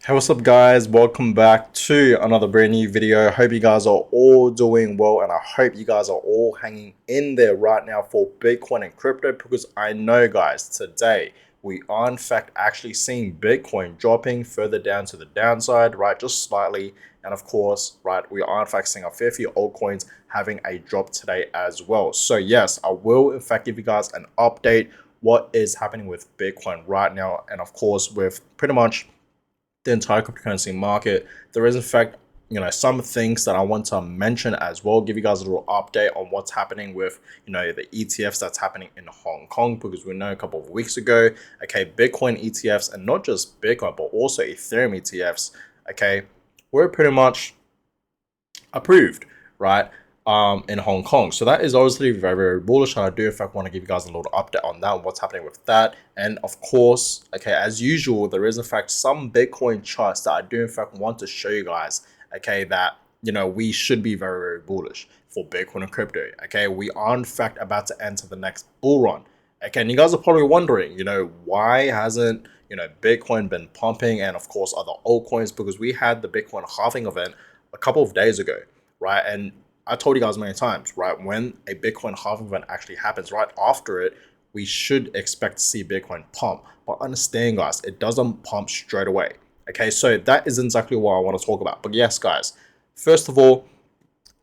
Hey, what's up, guys? Welcome back to another brand new video. Hope you guys are all doing well, and I hope you guys are all hanging in there right now for Bitcoin and crypto, because I know, guys, today we are in fact actually seeing Bitcoin dropping further down to the downside, right? Just slightly. And of course, right, we are in fact seeing a fair few altcoins having a drop today as well. So yes, I will in fact give you guys an update what is happening with Bitcoin right now, and of course with pretty much the entire cryptocurrency market. There is in fact, some things that I want to mention as well, give you guys a little update on what's happening with, the ETFs that's happening in Hong Kong, because we know a couple of weeks ago, okay, Bitcoin ETFs, and not just Bitcoin, but also Ethereum ETFs, okay, were pretty much approved, right? In Hong Kong. So that is obviously very, very bullish. And I do in fact want to give you guys a little update on that, what's happening with that. And of course, okay, as usual, there is in fact some Bitcoin charts that I do in fact want to show you guys, okay, that we should be very, very bullish for Bitcoin and crypto. Okay, we are in fact about to enter the next bull run. Okay, and you guys are probably wondering, why hasn't Bitcoin been pumping, and of course other altcoins, because we had the Bitcoin halving event a couple of days ago, right? And I told you guys many times, right? When a Bitcoin halving event actually happens, right after it, we should expect to see Bitcoin pump. But understand, guys, it doesn't pump straight away. Okay, so that is exactly what I want to talk about. But yes, guys, first of all,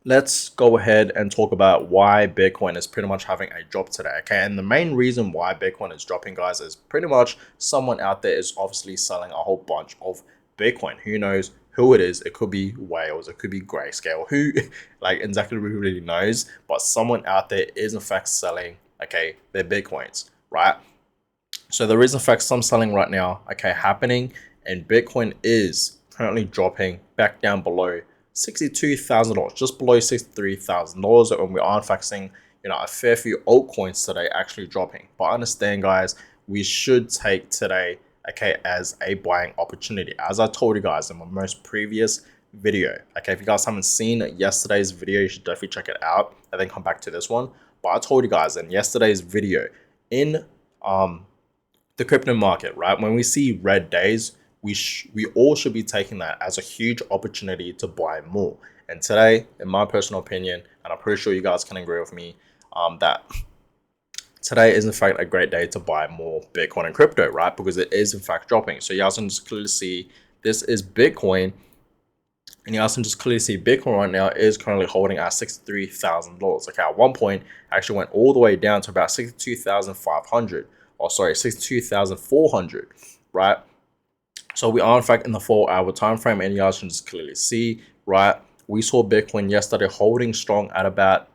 let's go ahead and talk about why Bitcoin is pretty much having a drop today. Okay, and the main reason why Bitcoin is dropping, guys, is pretty much someone out there is obviously selling a whole bunch of Bitcoin. Who knows who it is? It could be whales, it could be grayscale, who like exactly who really knows, but someone out there is in fact selling, okay, their Bitcoins, right? So there is in fact some selling right now, okay, happening, and Bitcoin is currently dropping back down below $62,000, just below $63,000, and we are in fact seeing a fair few altcoins today actually dropping. But understand, guys, we should take today, okay, as a buying opportunity, as I told you guys in my most previous video. Okay, if you guys haven't seen yesterday's video, you should definitely check it out and then come back to this one. But I told you guys in yesterday's video, in the crypto market, right? When we see red days, we all should be taking that as a huge opportunity to buy more. And today, in my personal opinion, and I'm pretty sure you guys can agree with me, that today is in fact a great day to buy more Bitcoin and crypto, right? Because it is in fact dropping. So you guys can just clearly see this is Bitcoin, and you guys can just clearly see Bitcoin right now is currently holding at $63,000. Okay, at one point, actually went all the way down to about 62,500, or sorry, 62,400, right? So we are in fact in the 4 hour time frame, and you guys can just clearly see, right? We saw Bitcoin yesterday holding strong at about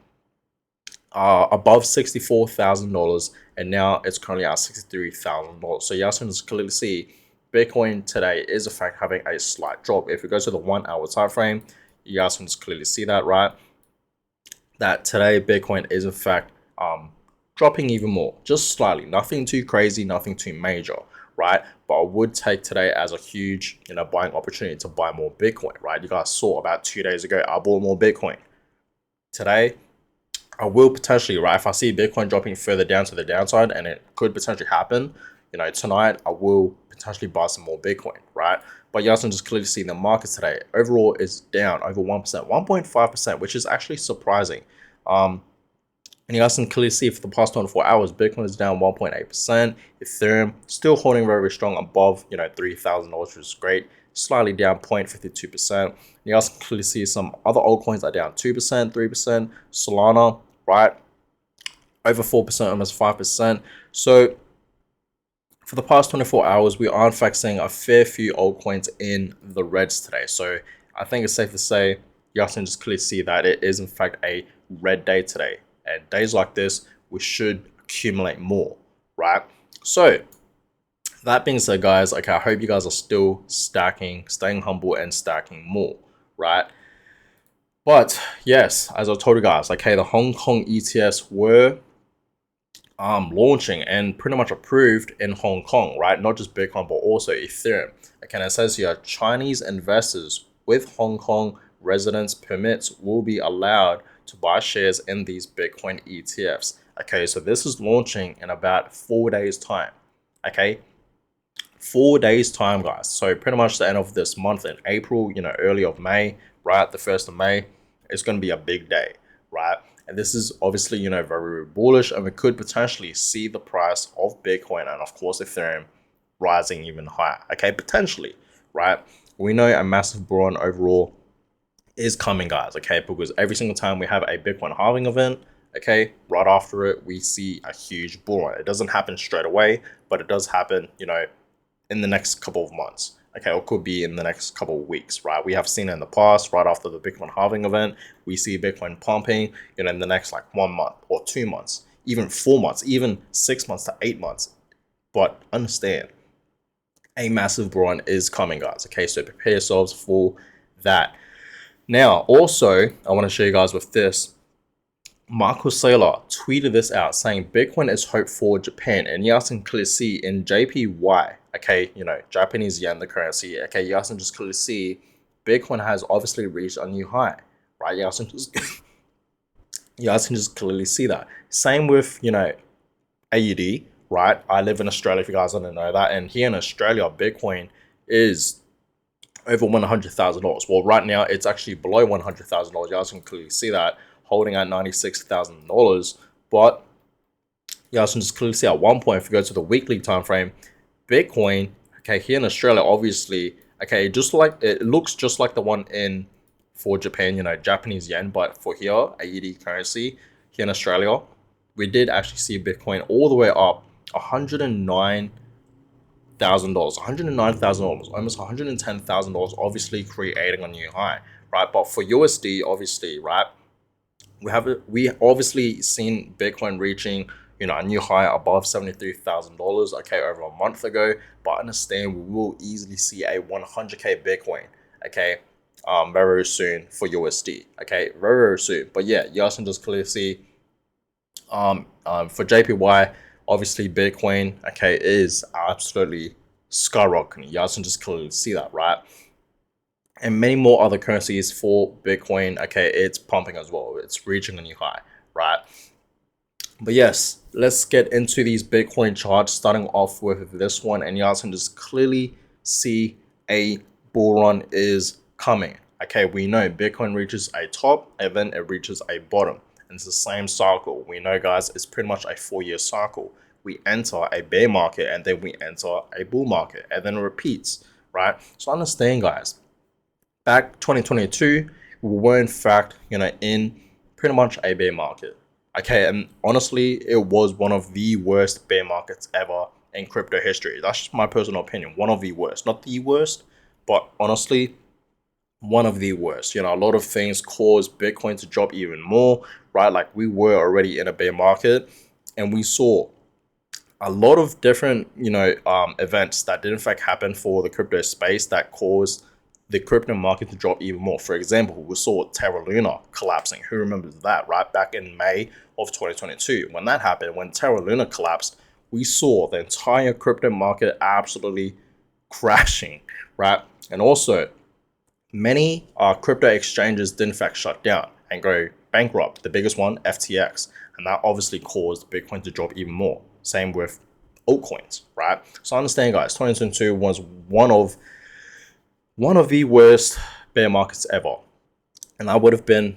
above $64,000, and now it's currently at $63,000. So you guys can just clearly see Bitcoin today is in fact having a slight drop. If we go to the 1 hour time frame, you guys can just clearly see that, right? That today Bitcoin is in fact dropping even more, just slightly, nothing too crazy, nothing too major, right? But I would take today as a huge buying opportunity to buy more Bitcoin, right? You guys saw about 2 days ago I bought more Bitcoin. Today I will potentially, right, if I see Bitcoin dropping further down to the downside, and it could potentially happen, tonight I will potentially buy some more Bitcoin, right? But you guys can just clearly see the market today overall is down over 1%, 1.5%, which is actually surprising. And you guys can clearly see for the past 24 hours, Bitcoin is down 1.8%. Ethereum still holding very, very strong above, $3,000, which is great. Slightly down 0.52%. You guys can clearly see some other altcoins are down 2%, 3%. Solana, right, over 4%, almost 5%. So for the past 24 hours, we are in fact seeing a fair few altcoins in the reds today. So I think it's safe to say you guys can just clearly see that it is in fact a red day today. And days like this, we should accumulate more, right? So that being said, guys, okay, I hope you guys are still stacking, staying humble and stacking more, right? But yes, as I told you guys, okay, the Hong Kong ETFs were launching and pretty much approved in Hong Kong, right? Not just Bitcoin, but also Ethereum. Okay, and it says here, Chinese investors with Hong Kong residence permits will be allowed to buy shares in these Bitcoin ETFs. Okay, so this is launching in about 4 days' time. Okay, 4 days time, guys. So pretty much the end of this month in April, early of May, right? The 1st of May, it's going to be a big day, right? And this is obviously, very, very bullish, and we could potentially see the price of Bitcoin and of course Ethereum rising even higher. Okay, potentially, right? We know a massive bull run overall is coming, guys. Okay, because every single time we have a Bitcoin halving event, okay, right after it, we see a huge bull run. It doesn't happen straight away, but it does happen, in the next couple of months. Okay, or could be in the next couple of weeks, right? We have seen it in the past, right after the Bitcoin halving event, we see Bitcoin pumping, in the next like 1 month or 2 months, even 4 months, even 6 months to 8 months. But understand, a massive bull run is coming, guys. Okay, so prepare yourselves for that. Now, also, I want to show you guys with this. Michael Saylor tweeted this out saying Bitcoin is hope for Japan, and you guys can clearly see in JPY, okay, Japanese yen, the currency, okay, you guys can just clearly see Bitcoin has obviously reached a new high, right? You guys can just clearly see that. Same with, AUD, right? I live in Australia, if you guys didn't know that, and here in Australia, Bitcoin is over $100,000. Well, right now it's actually below $100,000. You guys can clearly see that, holding at $96,000. But you guys can just clearly see at one point, if you go to the weekly time frame, Bitcoin, okay, here in Australia, obviously, okay, it looks just like the one for Japan, Japanese yen, but for here, AUD currency, here in Australia, we did actually see Bitcoin all the way up $109,000, almost $110,000, obviously creating a new high, right? But for USD, obviously, right, we obviously seen Bitcoin reaching, a new high above $73,000, okay, over a month ago. But understand, we will easily see a 100K Bitcoin, okay, very, very soon for USD, okay, very, very soon. But yeah, you guys can just clearly see, for JPY, obviously Bitcoin, okay, is absolutely skyrocketing. You guys can just clearly see that, right? And many more other currencies for Bitcoin, okay, it's pumping as well. It's reaching a new high, right? But yes, let's get into these Bitcoin charts, starting off with this one, and you guys can just clearly see a bull run is coming. Okay, we know Bitcoin reaches a top and then it reaches a bottom. And it's the same cycle. We know, guys, it's pretty much a 4-year cycle. We enter a bear market and then we enter a bull market, and then it repeats, right? So understand, guys, back 2022, we were in fact, in pretty much a bear market. Okay, and honestly, it was one of the worst bear markets ever in crypto history. That's just my personal opinion. One of the worst, not the worst, but honestly, one of the worst. A lot of things caused Bitcoin to drop even more, right? Like, we were already in a bear market, and we saw a lot of different, events that did in fact happen for the crypto space that caused the crypto market to drop even more. For example, we saw Terra Luna collapsing. Who remembers that, right? Back in May of 2022, when that happened, when Terra Luna collapsed, we saw the entire crypto market absolutely crashing, right? And also, many crypto exchanges did in fact shut down and go bankrupt. The biggest one, FTX, and that obviously caused Bitcoin to drop even more. Same with altcoins, right? So understand, guys, 2022 was one of the worst bear markets ever. And that would have been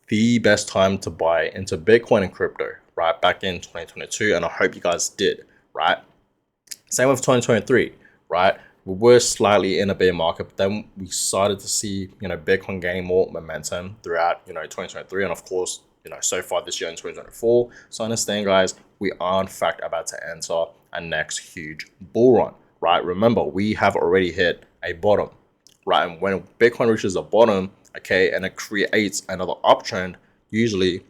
the best time to buy into Bitcoin and crypto, right? Back in 2022. And I hope you guys did, right? Same with 2023, right? We were slightly in a bear market, but then we started to see, Bitcoin gaining more momentum throughout, 2023. And of course, so far this year in 2024. So understand, guys, we are in fact about to enter a next huge bull run, right? Remember, we have already hit a bottom, right? And when Bitcoin reaches a bottom, okay, and it creates another uptrend, usually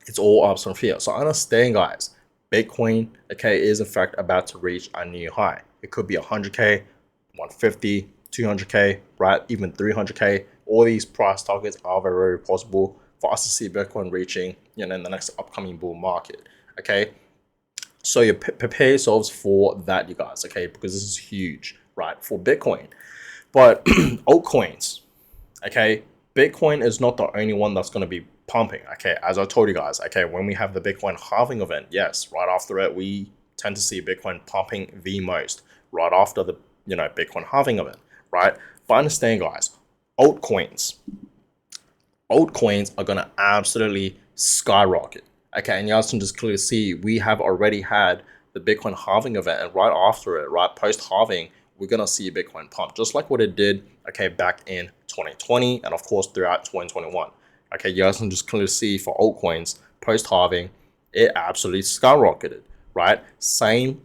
it's all ups from here. So understand, guys, Bitcoin, okay, is in fact about to reach a new high. It could be 100K, 150, 200K, right? Even 300K. All these price targets are very, very possible for us to see Bitcoin reaching, in the next upcoming bull market, okay? So you prepare yourselves for that, you guys, okay? Because this is huge, right, for Bitcoin. But altcoins, okay, Bitcoin is not the only one that's going to be pumping, okay? As I told you guys, okay, when we have the Bitcoin halving event, yes, right after it, we tend to see Bitcoin pumping the most, right after the Bitcoin halving event, right? But understand, guys, altcoins are gonna absolutely skyrocket. Okay, and you guys can just clearly see we have already had the Bitcoin halving event, and right after it, right post halving, we're gonna see Bitcoin pump just like what it did, okay, back in 2020 and of course throughout 2021. Okay, you guys can just clearly see for altcoins post halving, it absolutely skyrocketed, right? Same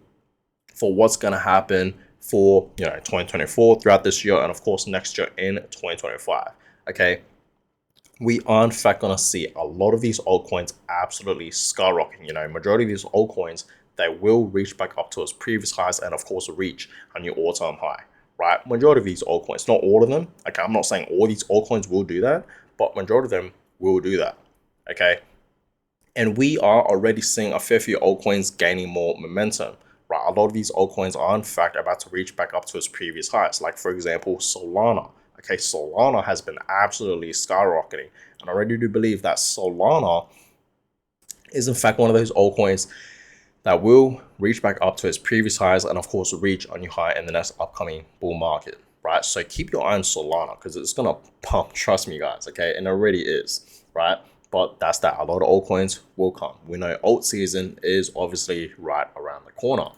for what's gonna happen for 2024 throughout this year, and of course next year in 2025. Okay, we are in fact going to see a lot of these altcoins absolutely skyrocketing. Majority of these altcoins, they will reach back up to its previous highs and of course reach a new all-time high, right? Majority of these altcoins, not all of them. Okay, I'm not saying all these altcoins will do that, but majority of them will do that. Okay, and we are already seeing a fair few altcoins gaining more momentum, right? A lot of these altcoins are in fact about to reach back up to its previous highs. Like for example, Solana. Okay, Solana has been absolutely skyrocketing. And I really do believe that Solana is in fact one of those altcoins that will reach back up to its previous highs and of course reach a new high in the next upcoming bull market, right? So keep your eye on Solana because it's gonna pump, trust me guys, okay? And it already is, right? But that's that. A lot of altcoins will come. We know alt season is obviously right around the corner.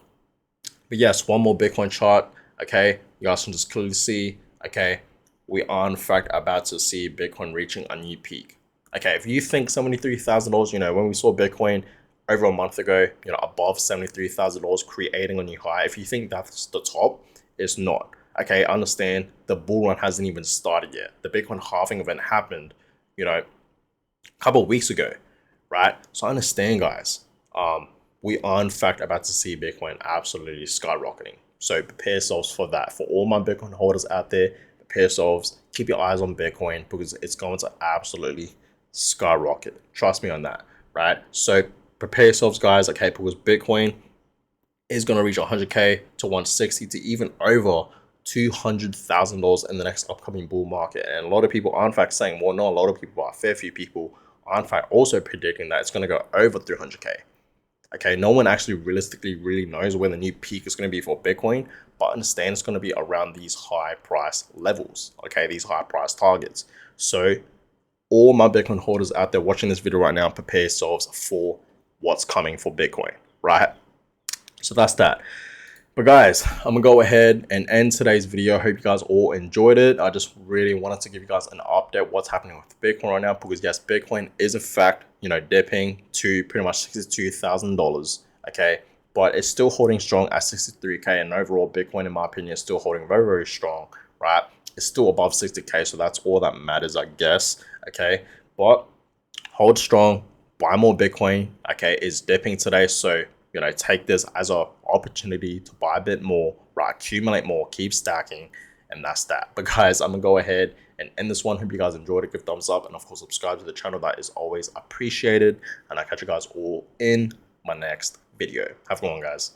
But yes, one more Bitcoin chart, okay? You guys can just clearly see, okay, we are in fact about to see Bitcoin reaching a new peak. Okay, if you think $73,000, when we saw Bitcoin over a month ago, above $73,000, creating a new high, if you think that's the top, it's not. Okay, understand the bull run hasn't even started yet. The Bitcoin halving event happened, a couple of weeks ago, right? So understand, guys, we are in fact about to see Bitcoin absolutely skyrocketing. So prepare yourselves for that. For all my Bitcoin holders out there, prepare yourselves, keep your eyes on Bitcoin because it's going to absolutely skyrocket. Trust me on that, right? So prepare yourselves, guys, okay, because Bitcoin is going to reach 100K to 160 to even over $200,000 in the next upcoming bull market. And a lot of people are in fact saying, well, not a lot of people, but a fair few people are in fact also predicting that it's going to go over 300K. Okay, no one actually realistically really knows where the new peak is going to be for Bitcoin, but understand it's going to be around these high price levels, okay, these high price targets. So all my Bitcoin holders out there watching this video right now, prepare yourselves for what's coming for Bitcoin, right? So that's that. But guys, I'm gonna go ahead and end today's video. I hope you guys all enjoyed it. I just really wanted to give you guys an update what's happening with Bitcoin right now, because yes, Bitcoin is in fact, dipping to pretty much $62,000. Okay, but it's still holding strong at 63K, and overall Bitcoin, in my opinion, is still holding very, very strong, right? It's still above 60K, so that's all that matters, I guess. Okay, but hold strong, buy more Bitcoin. Okay, it's dipping today, so take this as an opportunity to buy a bit more, right? Accumulate more, keep stacking, and that's that. But guys, I'm gonna go ahead and end this one. Hope you guys enjoyed it. Give thumbs up, and of course, subscribe to the channel. That is always appreciated. And I'll catch you guys all in my next video. Have a good one, guys.